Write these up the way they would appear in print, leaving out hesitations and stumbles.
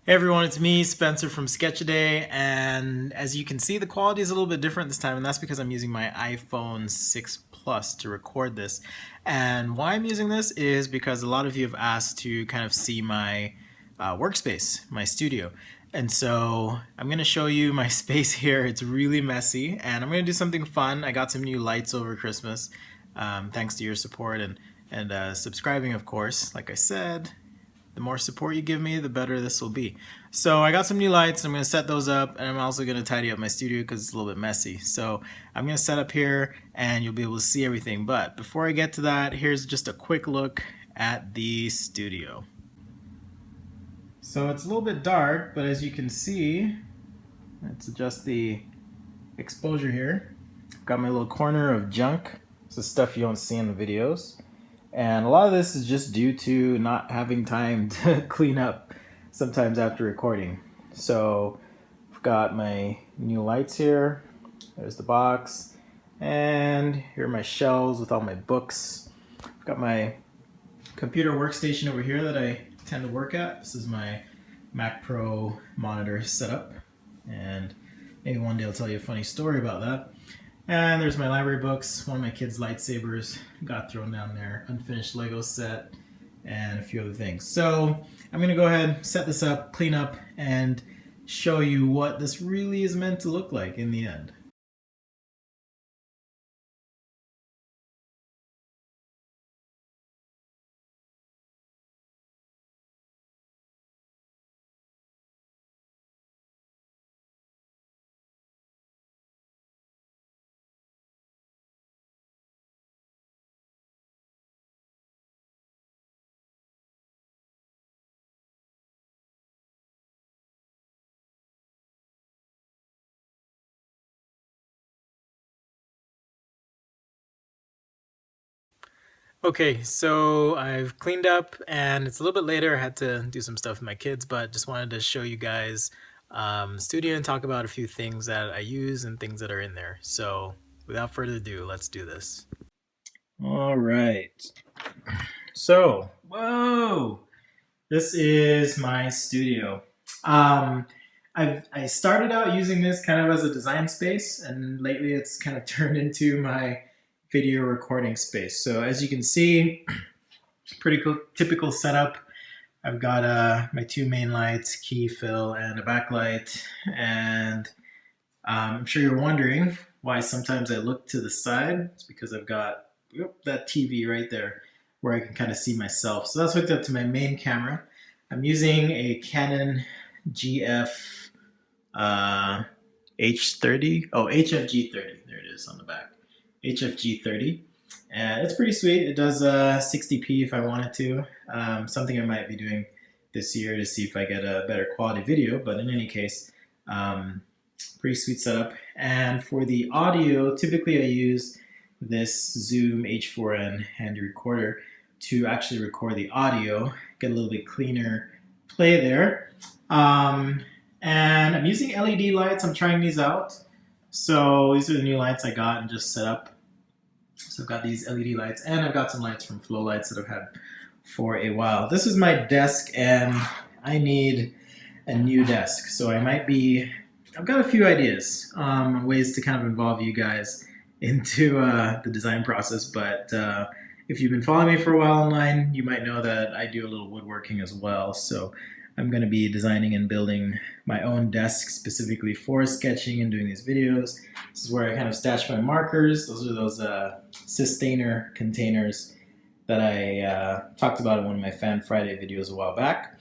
Hey everyone, it's me, Spencer from Sketch-a-day, and as you can see, the quality is a little bit different this time, and that's because I'm using my iPhone 6 Plus to record this. And why I'm using this is because a lot of you have asked to kind of see my workspace, my studio. And so I'm going to show you my space here. It's really messy, and I'm going to do something fun. I got some new lights over Christmas, thanks to your support and subscribing, of course, like I said. The more support you give me, the better this will be. So I got some new lights. I'm going to set those up, and I'm also going to tidy up my studio because it's a little bit messy. So I'm going to set up here, and you'll be able to see everything. But before I get to that, here's just a quick look at the studio. So it's a little bit dark, but as you can see, let's adjust the exposure here. I've got my little corner of junk. It's the stuff you don't see in the videos. And a lot of this is just due to not having time to clean up sometimes after recording. So I've got my new lights here. There's the box. And here are my shelves with all my books. I've got my computer workstation over here that I tend to work at. This is my Mac Pro monitor setup. And maybe one day I'll tell you a funny story about that. And there's my library books, one of my kids' lightsabers got thrown down there, unfinished Lego set, and a few other things. So I'm going to go ahead, set this up, clean up, and show you what this really is meant to look like in the end. Okay, so I've cleaned up and it's a little bit later. I had to do some stuff with my kids, but just wanted to show you guys studio and talk about a few things that I use and things that are in there. So without further ado, let's do this. All right. So, whoa, this is my studio. Um, I started out using this kind of as a design space, and lately it's kind of turned into my video recording space. So as you can see, pretty cool, typical setup. I've got my two main lights, key, fill, and a backlight. And I'm sure you're wondering why sometimes I look to the side. It's because I've got that TV right there where I can kind of see myself. So that's hooked up to my main camera. I'm using a Canon GF H30. Oh, HFG30. There it is on the back. HFG30. And it's pretty sweet. It does 60p if I wanted to. Something I might be doing this year to see if I get a better quality video. But in any case, pretty sweet setup. And for the audio, typically I use this Zoom H4n handy recorder to actually record the audio, get a little bit cleaner play there. And I'm using LED lights. I'm trying these out. So these are the new lights I got and just set up. So I've got these LED lights, and I've got some lights from Flow Lights that I've had for a while. This is my desk, and I need a new desk. So I've got a few ideas, ways to kind of involve you guys into the design process. But if you've been following me for a while online, you might know that I do a little woodworking as well. So I'm going to be designing and building my own desk specifically for sketching and doing these videos. This is where I kind of stash my markers. Those are those sustainer containers that I talked about in one of my Fan Friday videos a while back.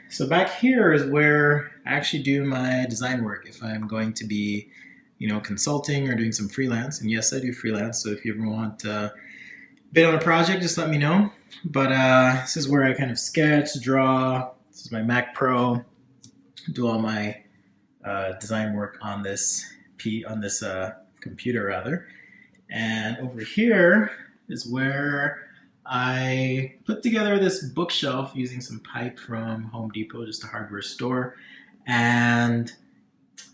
So back here is where I actually do my design work if I'm going to be, consulting or doing some freelance. And yes, I do freelance. So if you ever want to bid on a project, just let me know. But this is where I kind of sketch, draw. This is my Mac Pro. Do all my design work on this computer rather. And over here is where I put together this bookshelf using some pipe from Home Depot, just a hardware store, and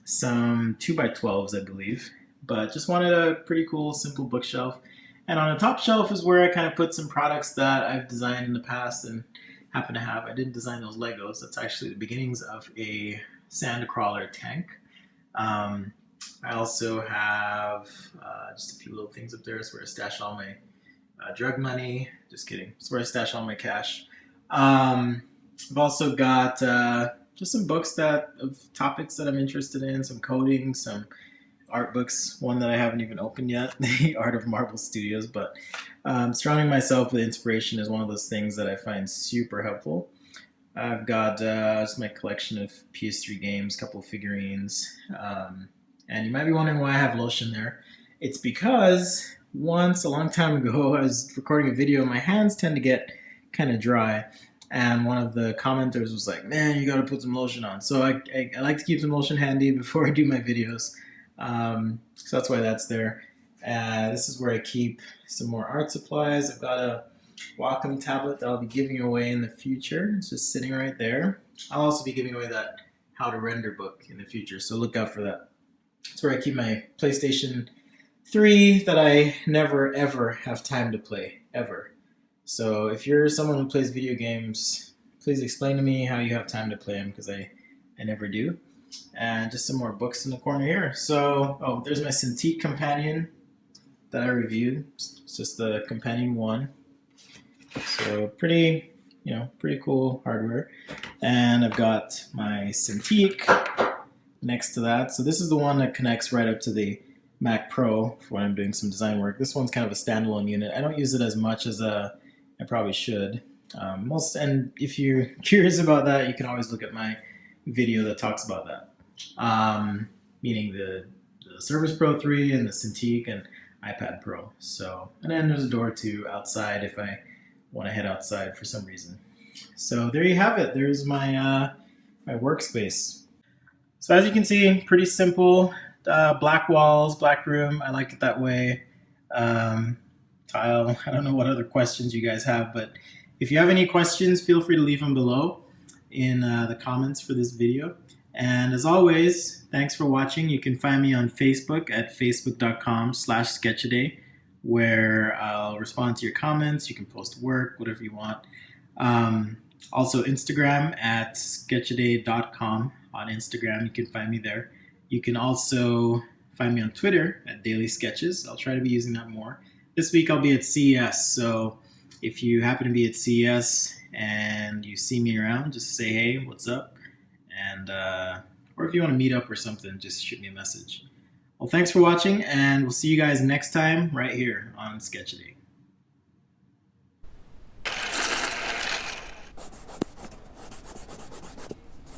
some 2x12s, I believe. But just wanted a pretty cool, simple bookshelf. And on the top shelf is where I kind of put some products that I've designed in the past and happen to have. I didn't design those Legos. That's actually the beginnings of a sand crawler tank. I also have just a few little things up there. It's where I stash all my drug money. Just kidding. It's where I stash all my cash. I've also got just some books of topics that I'm interested in, some coding, some art books, one that I haven't even opened yet, The Art of Marble Studios, but surrounding myself with inspiration is one of those things that I find super helpful. I've got just my collection of PS3 games, a couple of figurines, and you might be wondering why I have lotion there. It's because once, a long time ago, I was recording a video and my hands tend to get kind of dry. And one of the commenters was like, man, you gotta put some lotion on. So I like to keep some lotion handy before I do my videos. So that's why that's there. This is where I keep some more art supplies. I've got a Wacom tablet that I'll be giving away in the future. It's just sitting right there. I'll also be giving away that how to render book in the future, so look out for that. It's where I keep my PlayStation 3 that I never ever have time to play, ever. So if you're someone who plays video games, please explain to me how you have time to play them, because I never do. And just some more books in the corner here. So, oh, there's my Cintiq companion that I reviewed. It's just the companion 1. So pretty cool hardware. And I've got my Cintiq next to that. So this is the one that connects right up to the Mac Pro for when I'm doing some design work. This one's kind of a standalone unit. I don't use it as much as I probably should. And if you're curious about that, you can always look at my video that talks about that. Meaning the Surface Pro 3 and the Cintiq and iPad Pro. So, and then there's a door to outside if I want to head outside for some reason. So there you have it. There's my my workspace. So as you can see, pretty simple. Black walls, black room. I like it that way. Tile. I don't know what other questions you guys have, but if you have any questions, feel free to leave them below in the comments for this video. And as always, thanks for watching. You can find me on Facebook at facebook.com/ketch-a-day, where I'll respond to your comments. You can post work, whatever you want. Also Instagram at sketchaday.com. On Instagram, you can find me there. You can also find me on Twitter at Daily Sketches. I'll try to be using that more. This week I'll be at CES, so if you happen to be at CES and you see me around, just say hey, what's up? And or if you want to meet up or something, just shoot me a message. Well, thanks for watching, and we'll see you guys next time right here on Sketch-a-day.